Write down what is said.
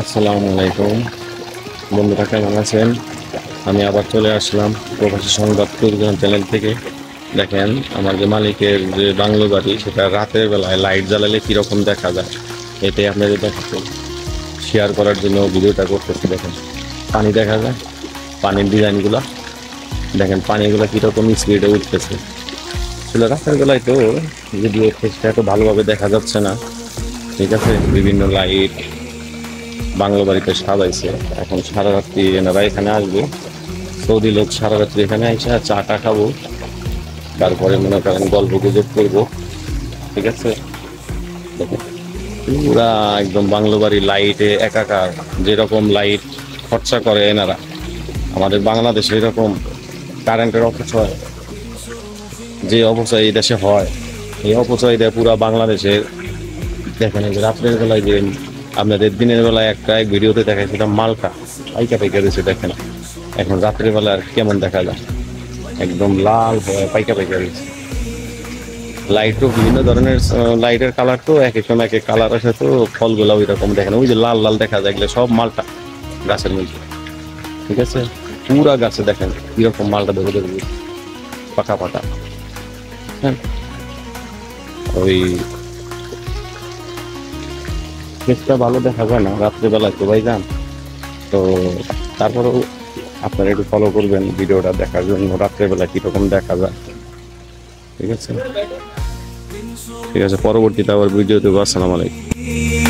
আসসালামু আলাইকুম বন্ধুরা, কেমন আছেন? আমি আবার চলে আসলাম প্রবাসী সংবাদ ট্যুরিজম চ্যানেল থেকে। দেখেন, আমার যে মালিকের যে বাংলো বাড়ি, সেটা রাতের বেলায় লাইট জ্বালালে কীরকম দেখা যায়, এটাই আপনাদের দেখাতে শেয়ার করার জন্য ভিডিওটা করতেছি। দেখেন, পানি দেখা যায়, পানির ডিজাইনগুলো দেখেন, পানিগুলো কীরকম স্পিডে উঠতেছে। আসলে রাতের বেলায় তো ভিডিও ফেসটা এত ভালোভাবে দেখা যাচ্ছে না, ঠিক আছে। বিভিন্ন লাইট বাংলো বাড়িতে সাজাইছে। এখন সারা রাত্রি এনারা এখানে আসবে, সৌদি লোক সারা রাত্রি এখানে এসে চাটা খাবো, তারপরে মনে করেন গল্প গুজব করবো, ঠিক আছে। দেখেন, পুরা একদম বাংলো বাড়ি লাইটে একাকার। যেরকম লাইট খরচা করে এনারা, আমাদের বাংলাদেশে এরকম কারেন্টের অপচয়, যে অপচয় এই দেশে হয়, এই অপচয় দেয় পুরা বাংলাদেশে। দেখেন, এই যে রাত্রের বেলায় যে আপনাদের দিনের বেলায় এক ভিডিওতে দেখায়, সেটা মালটা পাইকা পাইকা দিয়েছে। দেখেন এখন রাত্রের বেলা আর কেমন দেখা যায়, একদম লাল হয়ে পাইকা পাইকা দিয়েছে। লাইটও বিভিন্ন ধরনের, লাইটের কালার তো এক এক সময় এক এক কালার আসে, তো ফলগুলো ওই রকম। দেখেন ওই যে লাল লাল দেখা যায়, এগুলো সব মালটা গাছের মধ্যে, ঠিক আছে। পুরা গাছে দেখেন কিরকম মালটা ধরে ধরে পাকা পাকা। হ্যাঁ, ওই ফেসটা ভালো দেখা যায় না রাত্রেবেলায় তো ভাইজান। তো তারপরেও আপনারা একটু ফলো করবেন ভিডিওটা দেখার জন্য, রাত্রেবেলা কীরকম দেখা যায়, ঠিক আছে। ঠিক আছে, পরবর্তীতে আবার ভিডিও দেবো। আসসালামু আলাইকুম।